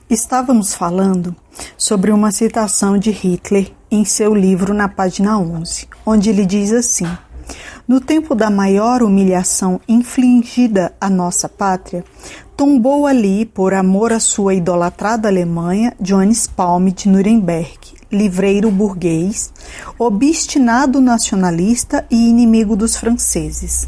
Estávamos falando sobre uma citação de Hitler em seu livro na página 11, onde ele diz assim: no tempo da maior humilhação infligida à nossa pátria, tombou ali, por amor à sua idolatrada Alemanha, Johannes Palm de Nuremberg, livreiro burguês, obstinado nacionalista e inimigo dos franceses.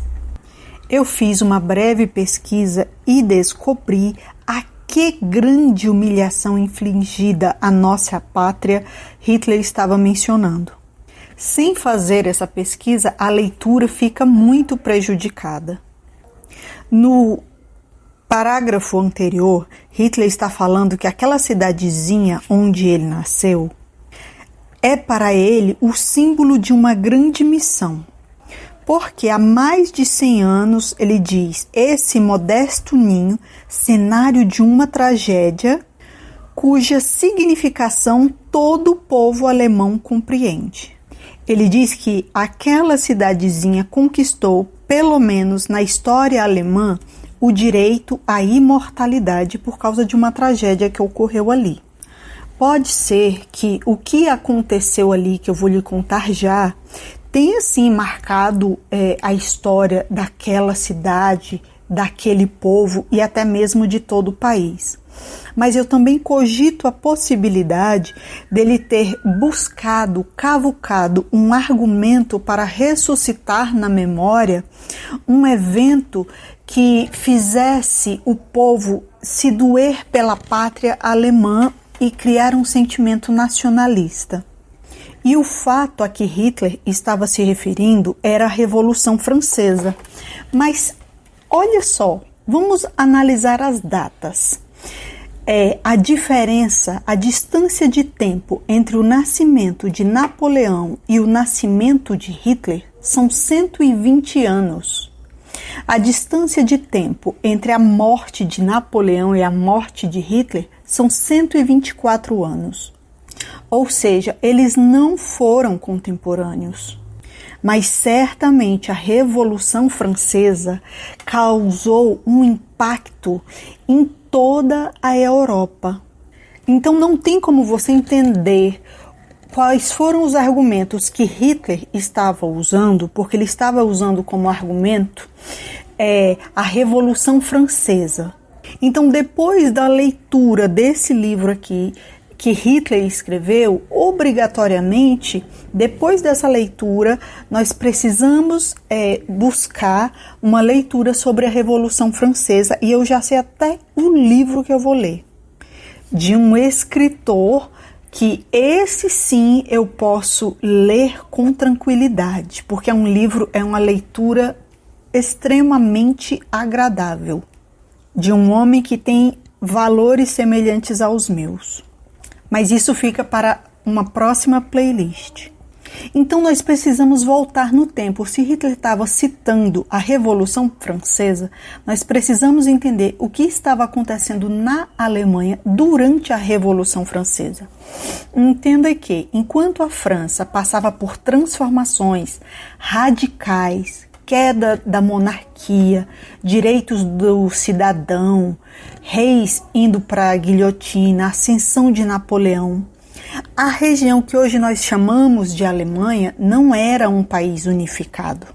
Eu fiz uma breve pesquisa e descobri a que grande humilhação infligida à nossa pátria Hitler estava mencionando. Sem fazer essa pesquisa, a leitura fica muito prejudicada. No parágrafo anterior, Hitler está falando que aquela cidadezinha onde ele nasceu é para ele o símbolo de uma grande missão. Porque há mais de 100 anos, ele diz, esse modesto ninho, cenário de uma tragédia, cuja significação todo o povo alemão compreende. Ele diz que aquela cidadezinha conquistou, pelo menos na história alemã, o direito à imortalidade por causa de uma tragédia que ocorreu ali. Pode ser que o que aconteceu ali, que eu vou lhe contar já, tenha sim marcado a história daquela cidade, daquele povo e até mesmo de todo o país. Mas eu também cogito a possibilidade dele ter cavucado um argumento para ressuscitar na memória um evento que fizesse o povo se doer pela pátria alemã e criar um sentimento nacionalista. E o fato a que Hitler estava se referindo era a Revolução Francesa. Mas, olha só, vamos analisar as datas. A diferença, a distância de tempo entre o nascimento de Napoleão e o nascimento de Hitler são 120 anos. A distância de tempo entre a morte de Napoleão e a morte de Hitler são 124 anos. Ou seja, eles não foram contemporâneos. Mas certamente a Revolução Francesa causou um impacto em toda a Europa. Então não tem como você entender quais foram os argumentos que Hitler estava usando, porque ele estava usando como argumento a Revolução Francesa. Então, depois da leitura desse livro aqui, que Hitler escreveu, obrigatoriamente, depois dessa leitura, nós precisamos buscar uma leitura sobre a Revolução Francesa, e eu já sei até o livro que eu vou ler, de um escritor que esse sim eu posso ler com tranquilidade, porque é um livro, é uma leitura extremamente agradável, de um homem que tem valores semelhantes aos meus. Mas isso fica para uma próxima playlist. Então nós precisamos voltar no tempo. Se Hitler estava citando a Revolução Francesa, nós precisamos entender o que estava acontecendo na Alemanha durante a Revolução Francesa. Entenda que, enquanto a França passava por transformações radicais, queda da monarquia, direitos do cidadão, reis indo para a guilhotina, ascensão de Napoleão, a região que hoje nós chamamos de Alemanha não era um país unificado.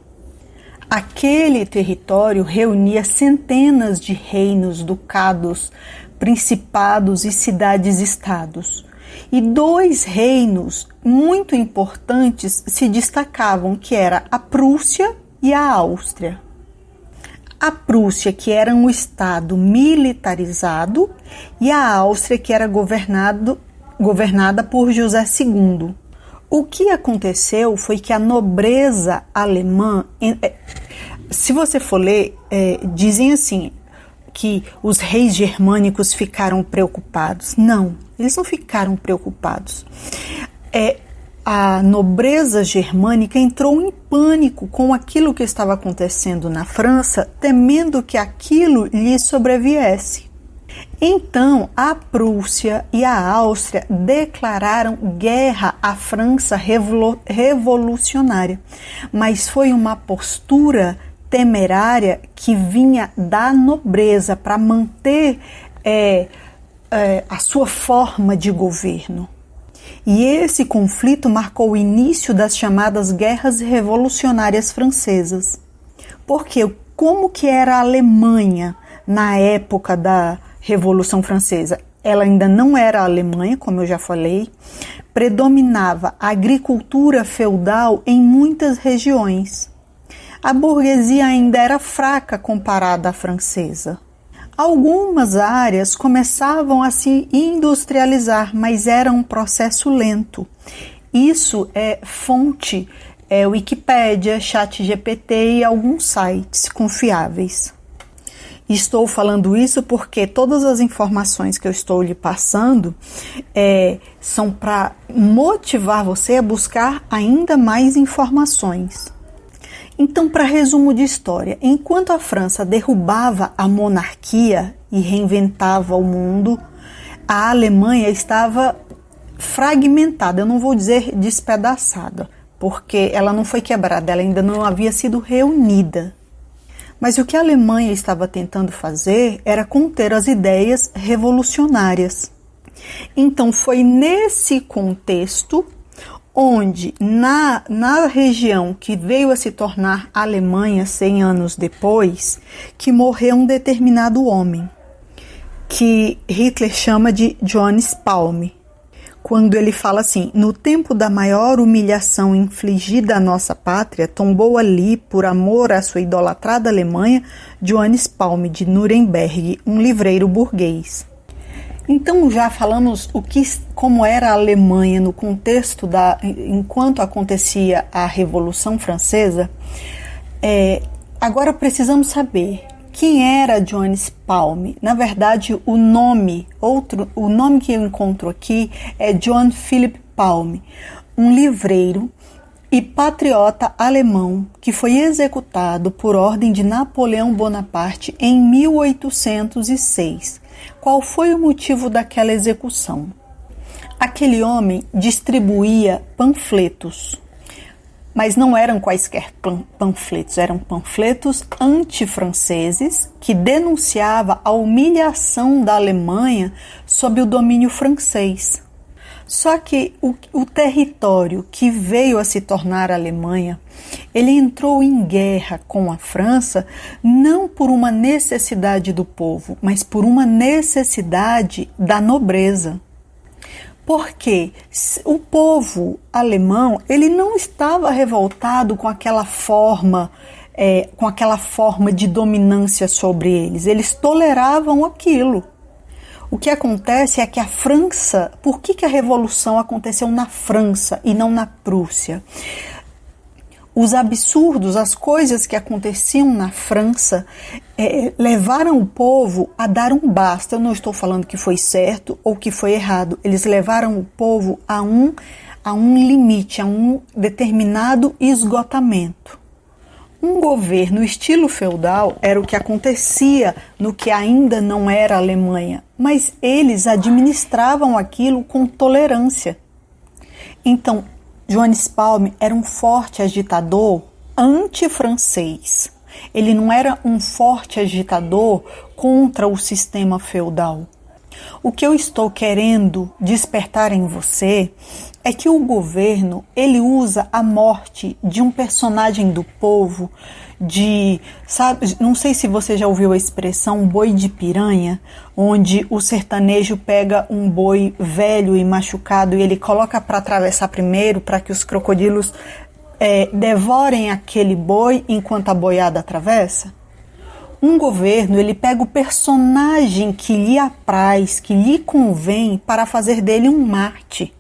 Aquele território reunia centenas de reinos, ducados, principados e cidades-estados. E dois reinos muito importantes se destacavam, que era a Prússia e a Áustria. A Prússia, que era um estado militarizado, e a Áustria, que era governada por José II. O que aconteceu foi que a nobreza alemã, se você for ler, dizem assim, que os reis germânicos ficaram preocupados. Não, eles não ficaram preocupados. A nobreza germânica entrou em pânico com aquilo que estava acontecendo na França, temendo que aquilo lhe sobreviesse. Então, a Prússia e a Áustria declararam guerra à França revolucionária, mas foi uma postura temerária que vinha da nobreza para manter a sua forma de governo. E esse conflito marcou o início das chamadas Guerras Revolucionárias Francesas. Porque como que era a Alemanha na época da Revolução Francesa? Ela ainda não era a Alemanha, como eu já falei, predominava a agricultura feudal em muitas regiões. A burguesia ainda era fraca comparada à francesa. Algumas áreas começavam a se industrializar, mas era um processo lento. Isso é fonte, Wikipédia, ChatGPT e alguns sites confiáveis. Estou falando isso porque todas as informações que eu estou lhe passando são para motivar você a buscar ainda mais informações. Então, para resumo de história, enquanto a França derrubava a monarquia e reinventava o mundo, a Alemanha estava fragmentada, eu não vou dizer despedaçada, porque ela não foi quebrada, ela ainda não havia sido reunida. Mas o que a Alemanha estava tentando fazer era conter as ideias revolucionárias. Então, foi nesse contexto onde na região que veio a se tornar Alemanha 100 anos depois, que morreu um determinado homem, que Hitler chama de Johannes Palm, quando ele fala assim: no tempo da maior humilhação infligida à nossa pátria, tombou ali, por amor à sua idolatrada Alemanha, Johannes Palm, de Nuremberg, um livreiro burguês. Então já falamos como era a Alemanha no contexto enquanto acontecia a Revolução Francesa. Agora precisamos saber quem era Johannes Palm. Na verdade, o nome que eu encontro aqui é John Philipp Palm, um livreiro e patriota alemão que foi executado por ordem de Napoleão Bonaparte em 1806. Qual foi o motivo daquela execução? Aquele homem distribuía panfletos, mas não eram quaisquer panfletos, eram panfletos antifranceses que denunciavam a humilhação da Alemanha sob o domínio francês. Só que o território que veio a se tornar a Alemanha, ele entrou em guerra com a França não por uma necessidade do povo, mas por uma necessidade da nobreza. Porque o povo alemão, ele não estava revoltado com aquela forma de dominância sobre eles. Eles toleravam aquilo. O que acontece é que a França, por que a Revolução aconteceu na França e não na Prússia? Os absurdos, as coisas que aconteciam na França levaram o povo a dar um basta. Eu não estou falando que foi certo ou que foi errado. Eles levaram o povo a um limite, a um determinado esgotamento. Um governo estilo feudal era o que acontecia no que ainda não era a Alemanha, mas eles administravam aquilo com tolerância. Então, Johannes Palm era um forte agitador anti-francês. Ele não era um forte agitador contra o sistema feudal. O que eu estou querendo despertar em você é que o governo, ele usa a morte de um personagem do povo, não sei se você já ouviu a expressão boi de piranha, onde o sertanejo pega um boi velho e machucado e ele coloca para atravessar primeiro para que os crocodilos devorem aquele boi enquanto a boiada atravessa. Um governo, ele pega o personagem que lhe apraz, que lhe convém, para fazer dele um Marte.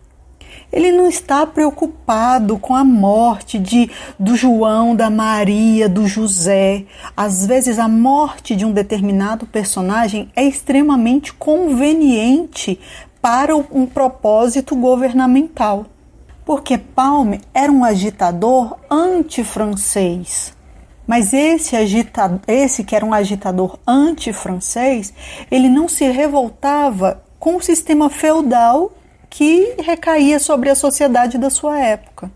Ele não está preocupado com a morte do João, da Maria, do José. Às vezes a morte de um determinado personagem é extremamente conveniente para um propósito governamental. Porque Palm era um agitador anti-francês. Mas esse que era um agitador anti-francês, ele não se revoltava com o sistema feudal que recaía sobre a sociedade da sua época.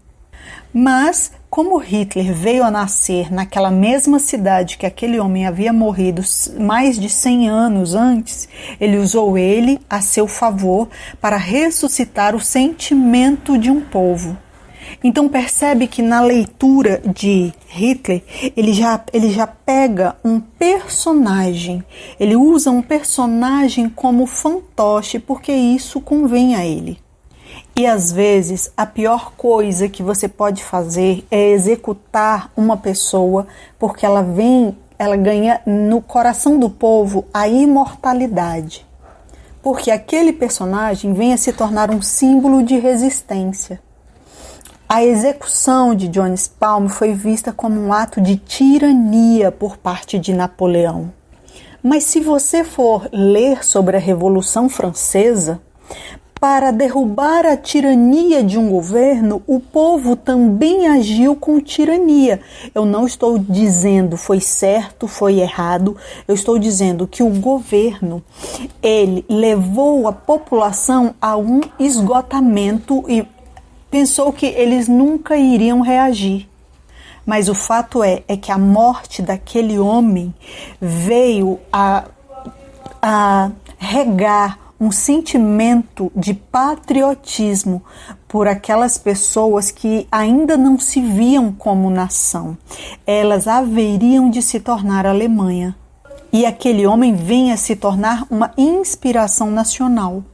Mas Como Hitler veio a nascer naquela mesma cidade que aquele homem havia morrido mais de 100 anos antes, ele usou ele a seu favor para ressuscitar o sentimento de um povo. Então percebe que na leitura de Hitler, ele já pega um personagem, ele usa um personagem como fantoche, porque isso convém a ele. E às vezes a pior coisa que você pode fazer é executar uma pessoa, porque ela ganha no coração do povo a imortalidade. Porque aquele personagem vem a se tornar um símbolo de resistência. A execução de Johannes Palmo foi vista como um ato de tirania por parte de Napoleão. Mas se você for ler sobre a Revolução Francesa, para derrubar a tirania de um governo, o povo também agiu com tirania. Eu não estou dizendo foi certo, foi errado. Eu estou dizendo que o governo, ele levou a população a um esgotamento e pensou que eles nunca iriam reagir. Mas o fato é que a morte daquele homem veio a regar um sentimento de patriotismo por aquelas pessoas que ainda não se viam como nação. Elas haveriam de se tornar Alemanha. E aquele homem vem a se tornar uma inspiração nacional.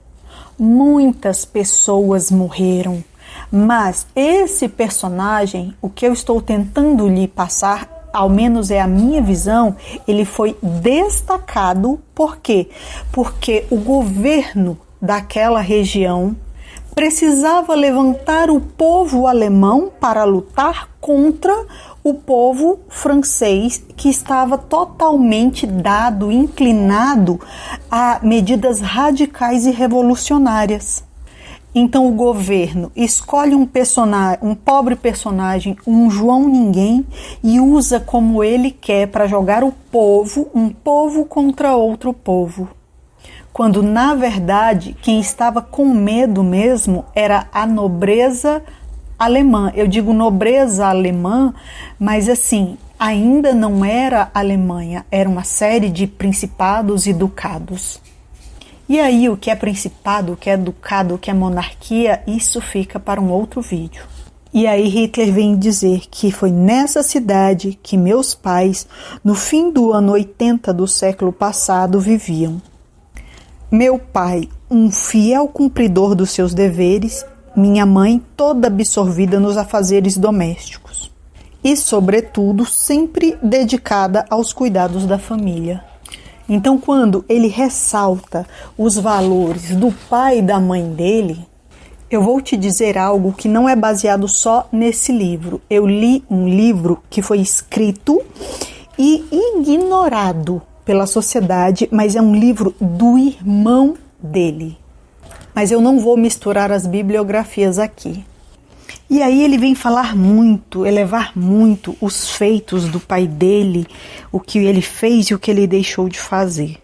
Muitas pessoas morreram, mas esse personagem, o que eu estou tentando lhe passar, ao menos é a minha visão, ele foi destacado. Por quê? Porque o governo daquela região precisava levantar o povo alemão para lutar contra o povo francês, que estava totalmente dado, inclinado a medidas radicais e revolucionárias. Então o governo escolhe um pobre personagem, um João Ninguém, e usa como ele quer para jogar um povo contra outro povo. Quando na verdade quem estava com medo mesmo era a nobreza alemã. Eu digo nobreza alemã, mas assim, ainda não era Alemanha, era uma série de principados e ducados. E aí, o que é principado, o que é ducado, o que é monarquia, isso fica para um outro vídeo. E aí Hitler vem dizer que foi nessa cidade que meus pais, no fim do ano 80 do século passado, viviam. Meu pai, um fiel cumpridor dos seus deveres, minha mãe toda absorvida nos afazeres domésticos. E, sobretudo, sempre dedicada aos cuidados da família. Então, quando ele ressalta os valores do pai e da mãe dele, eu vou te dizer algo que não é baseado só nesse livro. Eu li um livro que foi escrito e ignorado pela sociedade, mas é um livro do irmão dele. Mas eu não vou misturar as bibliografias aqui. E aí ele vem falar muito, elevar muito os feitos do pai dele, o que ele fez e o que ele deixou de fazer.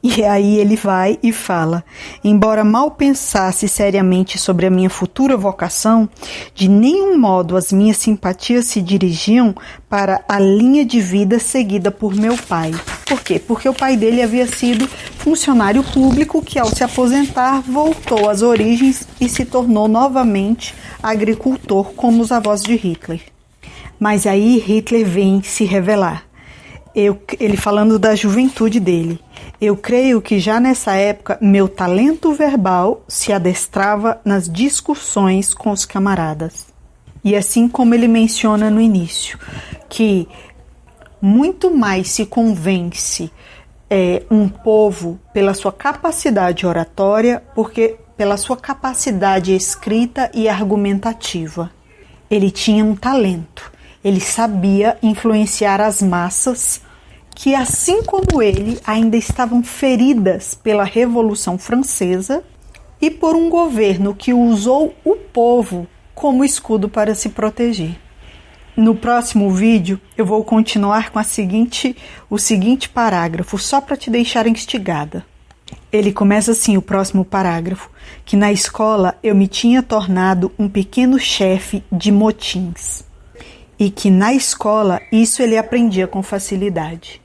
E aí ele vai e fala: embora mal pensasse seriamente sobre a minha futura vocação, de nenhum modo as minhas simpatias se dirigiam para a linha de vida seguida por meu pai. Por quê? Porque o pai dele havia sido funcionário público que, ao se aposentar, voltou às origens e se tornou novamente agricultor, como os avós de Hitler. Mas aí Hitler vem se revelar. Ele falando da juventude dele. Eu creio que já nessa época meu talento verbal se adestrava nas discussões com os camaradas. E assim como ele menciona no início, que muito mais se convence um povo pela sua capacidade oratória, porque pela sua capacidade escrita e argumentativa. Ele tinha um talento, ele sabia influenciar as massas, que assim como ele ainda estavam feridas pela Revolução Francesa e por um governo que usou o povo como escudo para se proteger. No próximo vídeo eu vou continuar com o seguinte parágrafo, só para te deixar instigada. Ele começa assim, o próximo parágrafo, que na escola eu me tinha tornado um pequeno chefe de motins. e que na escola isso ele aprendia com facilidade.